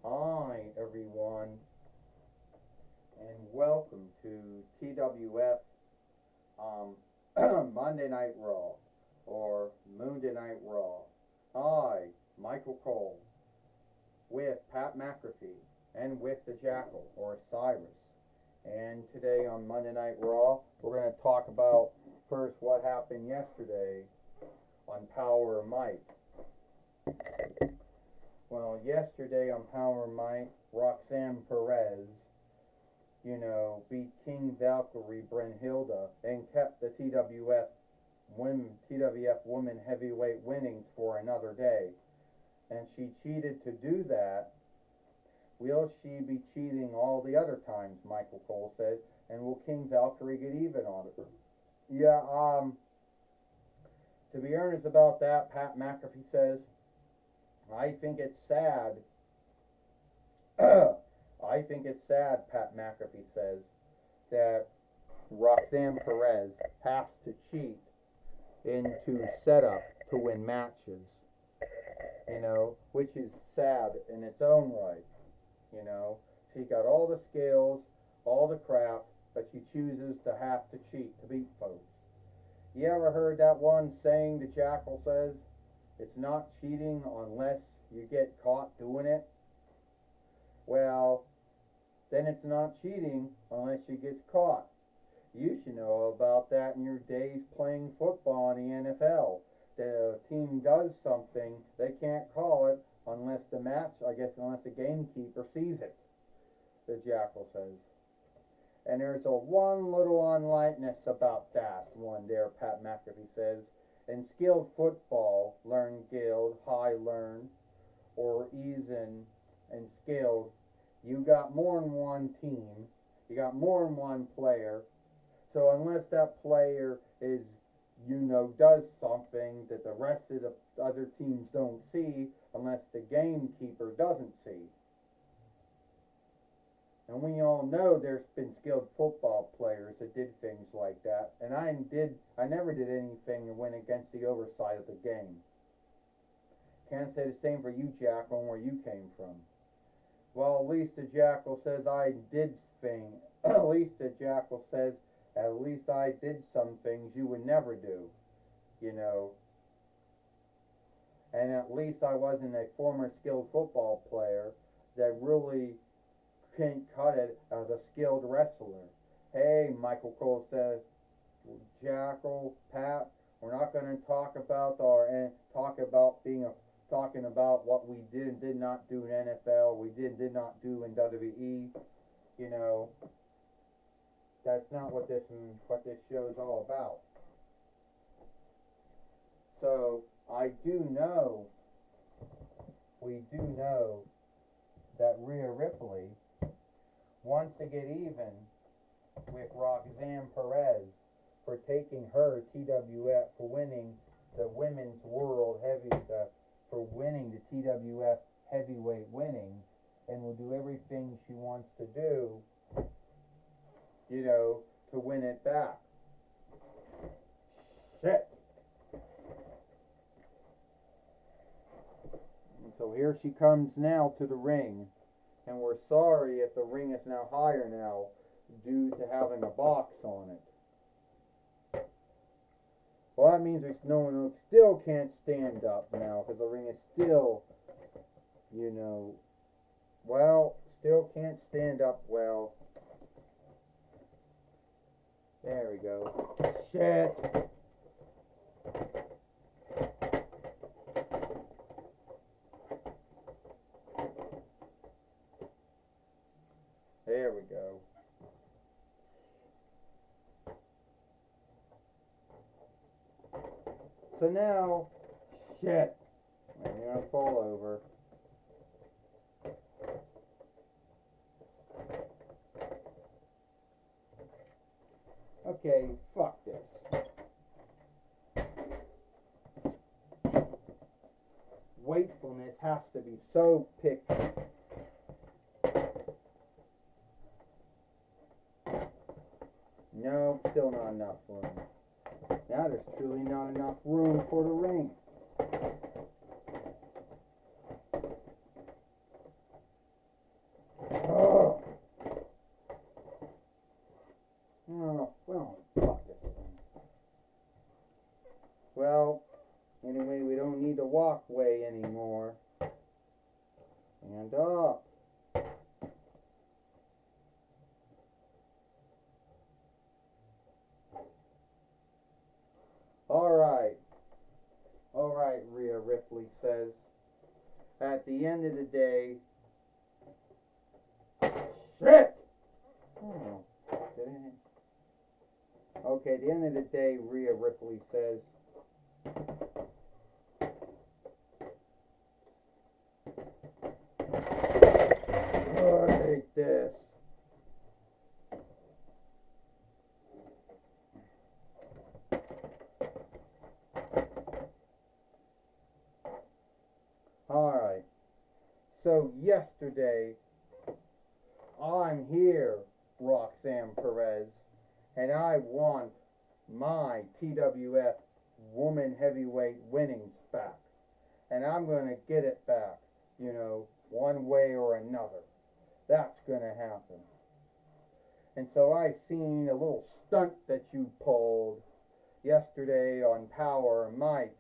Hi, everyone, and welcome to TWF Monday Night Raw or Monday Night Raw. Hi, Michael Cole with Pat McAfee and with the Jackal or Cyrus. And today on Monday Night Raw, we're going to talk about first what happened yesterday on Power of Might. Well, yesterday on Power of Might, Roxanne Perez beat King Valkyrie Brynhilde and kept the TWF Women Heavyweight winnings for another day. And she cheated to do that. Will she be cheating all the other times, Michael Cole said, and will King Valkyrie get even on her? Yeah, to be earnest about that, Pat McAfee says, I think it's sad. I think it's sad, Pat McAfee says, that Roxanne Perez has to cheat into setup to win matches, which is sad in its own right. She got all the skills, all the craft, but she chooses to have to cheat to beat folks. You ever heard that one saying the Jackal says, it's not cheating unless you get caught doing it? Well, then it's not cheating unless she gets caught. You should know about that in your days playing football in the NFL. The team does something, they can't call it unless unless the gamekeeper sees it, the Jackal says. And there's a one little unlikeness about that one there, Pat McAfee says. In skilled football, learn guild, high learn, or easen and skilled, you got more than one team, you got more than one player. So unless that player does something that the rest of the other teams don't see, unless the gamekeeper doesn't see. And we all know there's been skilled football players that did things like that, and I never did anything that went against the oversight of the game. Can't say the same for you, Jackal, where you came from. Well, at least the Jackal says I did thing. At least the Jackal says, at least I did some things you would never do, And at least I wasn't a former skilled football player that really can't cut it as a skilled wrestler. Hey, Michael Cole said, Jackal, Pat, we're not going to talk about talking about what we did and did not do in NFL, we did not do in WWE. That's not what this show is all about. So we do know that Rhea Ripley wants to get even with Roxanne Perez for taking her TWF for winning the women's for winning the TWF heavyweight winnings, and will do everything she wants to do, to win it back. Shit. And so here she comes now to the ring, and we're sorry if the ring is now higher now due to having a box on it. Well, that means there's no one who still can't stand up now because the ring is still, still can't stand up well. There we go. Shit. There we go. So now, shit, I'm gonna fall over. Okay, fuck this. Wakefulness has to be so picky. No, still not enough room. Now there's truly not enough room for the ring. walkway anymore. Stand up. Alright, Rhea Ripley says. At the end of the day, shit! Oh, okay, at the end of the day, Rhea Ripley says, oh, I hate this. Alright, so yesterday, I'm here, Roxanne Perez, and I want my TWF Woman Heavyweight winnings back. And I'm going to get it back, one way or another. That's going to happen. And so I seen a little stunt that you pulled yesterday on Power and Might,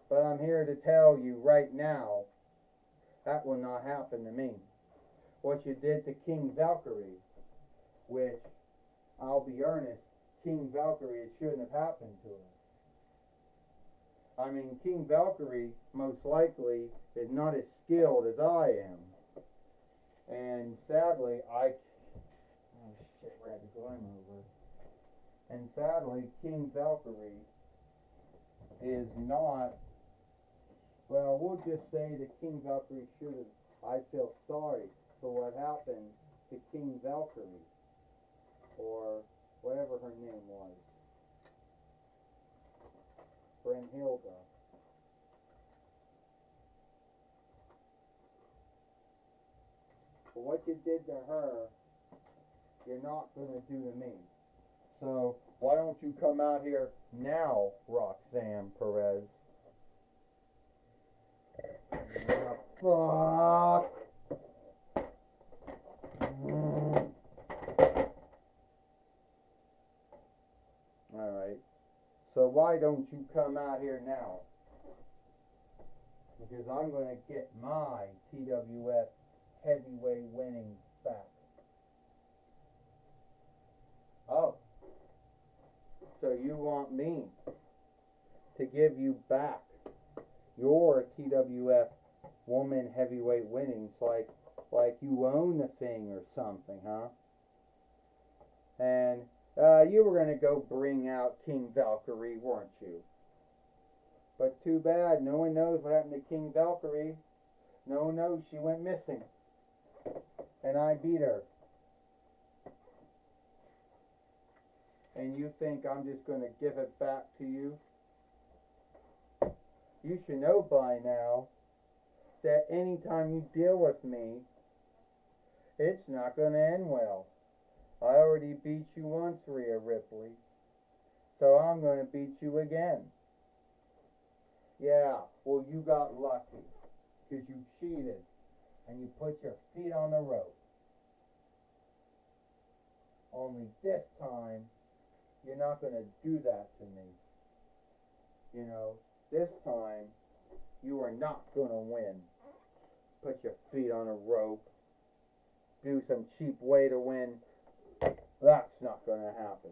But I'm here to tell you right now, that will not happen to me. What you did to King Valkyrie, which, I'll be earnest, King Valkyrie, it shouldn't have happened to her. I mean, King Valkyrie, most likely, is not as skilled as I am. And sadly, we're at the Glen over. And sadly, King Valkyrie is not, well, we'll just say that King Valkyrie should have, I feel sorry for what happened to King Valkyrie, or whatever her name was, Brunhilde. But what you did to her, you're not going to do to me. So, why don't you come out here now, Roxanne Perez? Fuck! Alright. So why don't you come out here now? Because I'm going to get my TWF heavyweight winnings back. Oh. So you want me to give you back your TWF woman heavyweight winnings like you own the thing or something, huh? And you were going to go bring out King Valkyrie, weren't you? But too bad, no one knows what happened to King Valkyrie. No one knows she went missing. And I beat her. And you think I'm just going to give it back to you? You should know by now that anytime you deal with me, it's not going to end well. I already beat you once, Rhea Ripley. So I'm going to beat you again. Yeah, well, you got lucky. Because you cheated. And you put your feet on the rope. Only this time, you're not going to do that to me. This time, you are not going to win. Put your feet on a rope. Do some cheap way to win. That's not going to happen.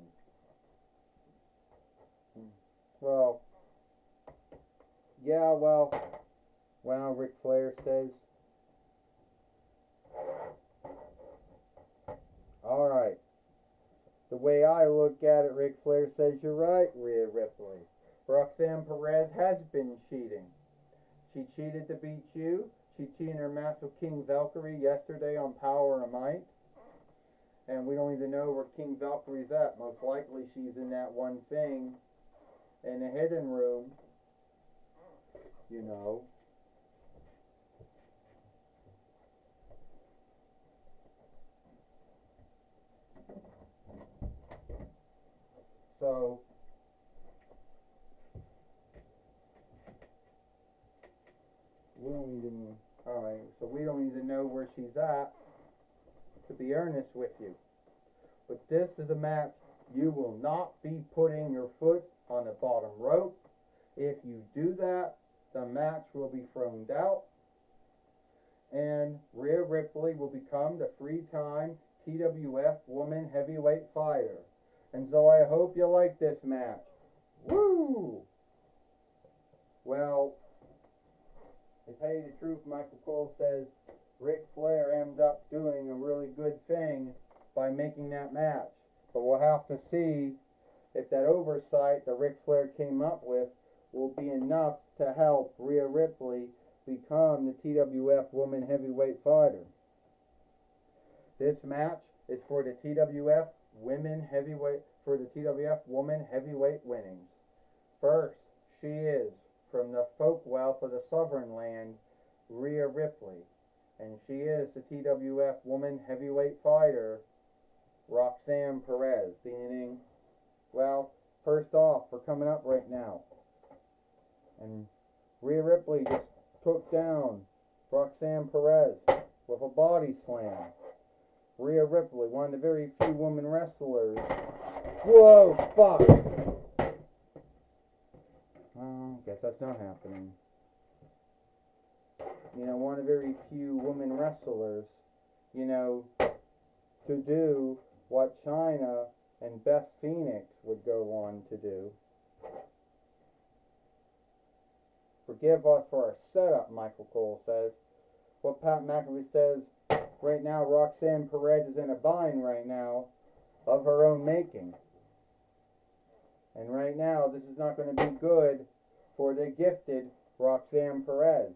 Well, yeah, well, Ric Flair says, alright. The way I look at it, Ric Flair says, you're right, Rhea Ripley. Roxanne Perez has been cheating. She cheated to beat you. She cheated her match with King Valkyrie yesterday on Power and Might. And we don't even know where King Valkyrie's at. Most likely she's in that one thing in the hidden room. So, we don't even know where she's at, to be earnest with you. But this is a match you will not be putting your foot on the bottom rope. If you do that, the match will be thrown out, and Rhea Ripley will become the three-time TWF Woman Heavyweight Fighter. And so I hope you like this match. Woo! Well, to tell you the truth, Michael Cole says Ric Flair ended up doing a really good thing by making that match. But we'll have to see if that oversight that Ric Flair came up with will be enough to help Rhea Ripley become the TWF Woman Heavyweight Fighter. This match is for the TWF Women Heavyweight Woman Heavyweight winnings. First, she is from the folk wealth of the Southern Land, Rhea Ripley, and she is the TWF Woman Heavyweight Fighter, Roxanne Perez. Ding ding ding. Well, first off, we're coming up right now, and Rhea Ripley just took down Roxanne Perez with a body slam. Rhea Ripley, one of the very few women wrestlers. Whoa, fuck! Guess that's not happening. You know, one of the very few women wrestlers, you know, to do what Chyna and Beth Phoenix would go on to do. Forgive us for our setup, Michael Cole says. What Pat McAfee says, right now Roxanne Perez is in a bind right now of her own making. And right now this is not going to be good for the gifted Roxanne Perez.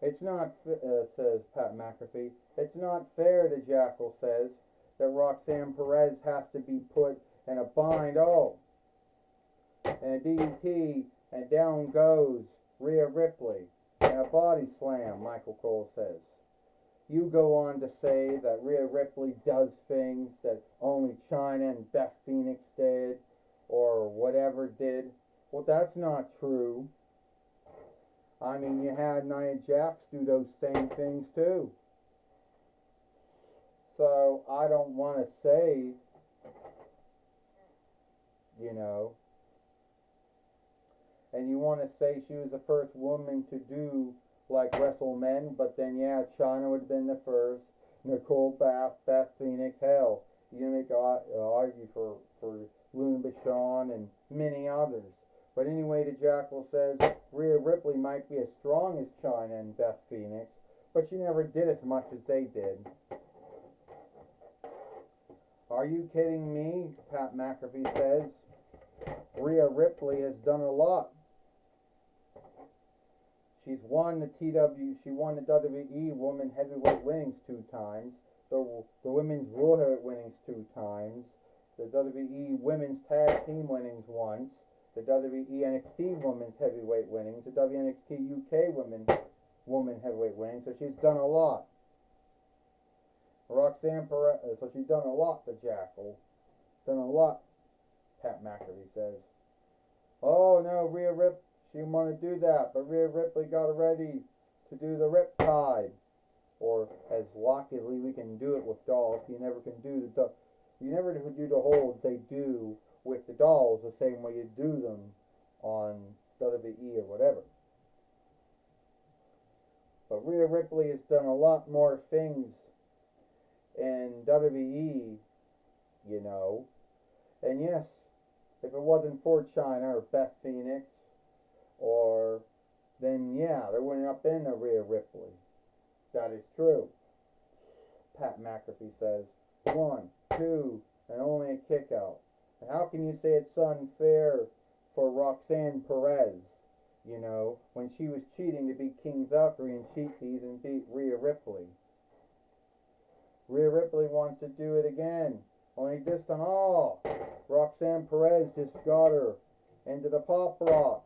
It's not, says Pat McAfee, it's not fair, the Jackal says, that Roxanne Perez has to be put in a bind. Oh, and a DDT, and down goes Rhea Ripley, and a body slam, Michael Cole says. You go on to say that Rhea Ripley does things that only Chyna and Beth Phoenix did, or whatever did. Well, that's not true. I mean, you had Nia Jax do those same things too. So, I don't want to say, you know, and you want to say she was the first woman to do like wrestle men, but then yeah, Chyna would have been the first, Nicole Bath, Beth Phoenix, hell, you make argue for Luna Vachon and many others. But anyway, the Jackal says Rhea Ripley might be as strong as Chyna and Beth Phoenix, but she never did as much as they did. Are you kidding me? Pat McAfee says. Rhea Ripley has done a lot. She won the WWE Women Heavyweight winnings 2 times, the Women's World Heavyweight winnings 2 times, the WWE Women's Tag Team winnings once, the WWE NXT Women's Heavyweight winnings, the WNXT UK Women Heavyweight winnings, so she's done a lot. Roxanne Perez, so she's done a lot, the Jackal. Done a lot, Pat McAfee says. Oh no, Rhea Ripley, she didn't want to do that, but Rhea Ripley got ready to do the Riptide. Or as luckily we can do it with dolls, you never can do the holds they do with the dolls the same way you do them on WWE or whatever. But Rhea Ripley has done a lot more things in WWE, you know. And yes, if it wasn't for Chyna or Beth Phoenix, or then yeah, there wouldn't have been a Rhea Ripley. That is true. Pat McAfee says 1, 2, and only a kick out. And how can you say it's unfair for Roxanne Perez, you know, when she was cheating to beat King Valkyrie and cheat these and beat Rhea Ripley? Rhea Ripley wants to do it again. Only this time, Roxanne Perez just got her into the Pop Rocks.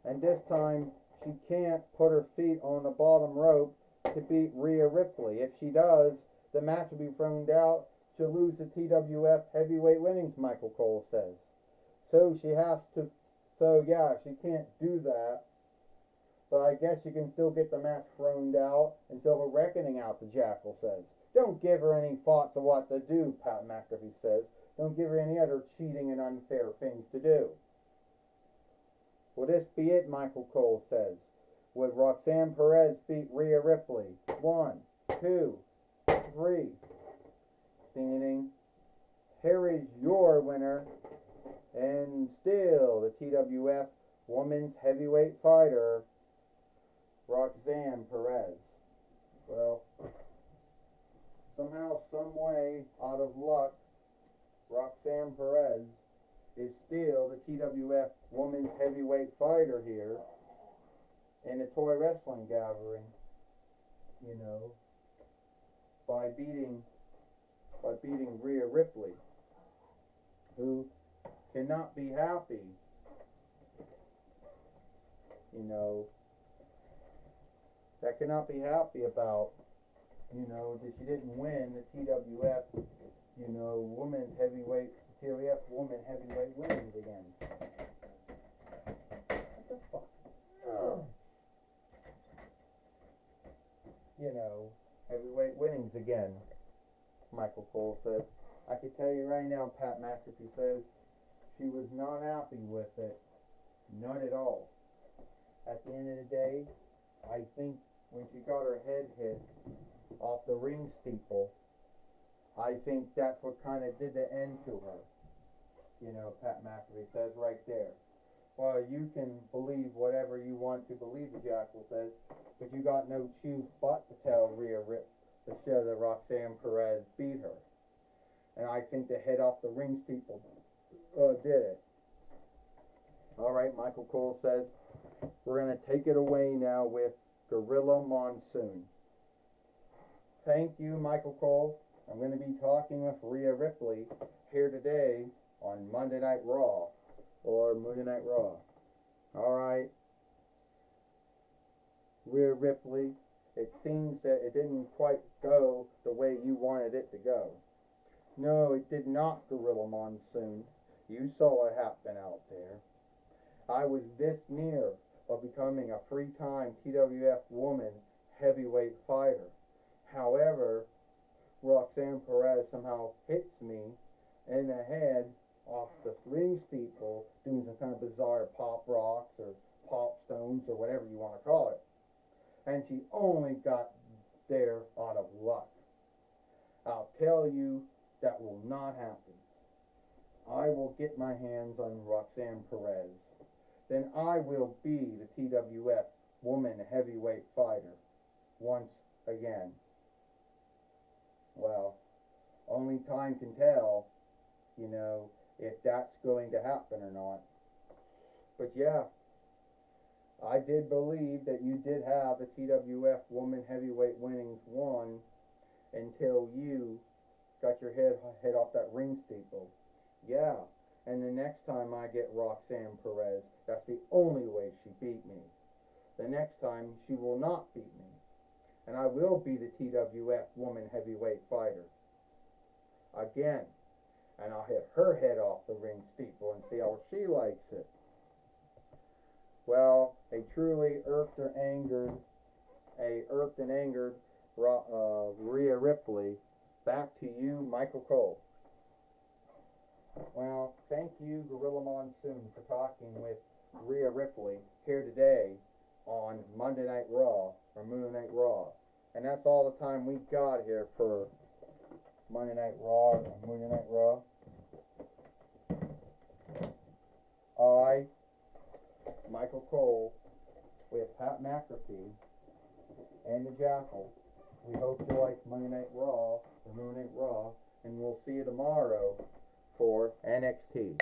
And this time, she can't put her feet on the bottom rope to beat Rhea Ripley. If she does, the match will be thrown out. She'll lose the TWF Heavyweight winnings, Michael Cole says. So she can't do that. But I guess you can still get the match thrown out until the reckoning out, the Jackal says. Don't give her any thoughts of what to do, Pat McAfee says. Don't give her any other cheating and unfair things to do. Will this be it, Michael Cole says? Would Roxanne Perez beat Rhea Ripley? 1, 2, 3. Ding ding ding. Here is your winner, and still the TWF Women's Heavyweight Fighter, Roxanne Perez. Well, somehow, some way, out of luck, Roxanne Perez is still the TWF Women's Heavyweight Fighter here in the Toy Wrestling Gathering, you know, by beating Rhea Ripley, who cannot be happy, you know, that cannot be happy about, you know, that she didn't win the TWF, you know, TWF Women Heavyweight Winnings again. What the fuck? You know, heavyweight winnings again, Michael Cole says. I can tell you right now, Pat McAfee says, she was not happy with it. Not at all. At the end of the day, I think when she got her head hit off the ring steeple, I think that's what kind of did the end to her. You know, Pat McAfee says right there. Well, you can believe whatever you want to believe, the Jackal says, but you got no choose but to tell Rhea to show that Roxanne Perez beat her. And I think the head off the ring steeple did it. Alright, Michael Cole says, we're going to take it away now with Gorilla Monsoon. Thank you, Michael Cole. I'm going to be talking with Rhea Ripley here today on Monday Night Raw, or Monday Night Raw. Alright. Rhea Ripley, it seems that it didn't quite go the way you wanted it to go. No, it did not, Gorilla Monsoon. You saw what happened out there. I was this near of becoming a three-time TWF Woman Heavyweight Fighter. However, Roxanne Perez somehow hits me in the head off the ring steeple, doing some kind of bizarre pop rocks or pop stones or whatever you want to call it. And she only got there out of luck. I'll tell you, that will not happen. I will get my hands on Roxanne Perez. Then I will be the TWF Woman Heavyweight Fighter once again. Well, only time can tell, you know, if that's going to happen or not. But yeah, I did believe that you did have the TWF Woman Heavyweight Winnings won until you got your head off that ring steeple. Yeah, and the next time I get Roxanne Perez, that's the only way she beat me. The next time she will not beat me. And I will be the TWF Woman Heavyweight Fighter again. And I'll hit her head off the ring steeple and see how she likes it. Well, a truly irked and angered Rhea Ripley. Back to you, Michael Cole. Well, thank you, Gorilla Monsoon, for talking with Rhea Ripley here today on Monday Night Raw, or Monday Night Raw. And that's all the time we got here for Monday Night Raw, or Monday Night Raw. I, Michael Cole, with Pat McAfee and the Jackal. We hope you like Monday Night Raw, or Monday Night Raw, and we'll see you tomorrow for NXT.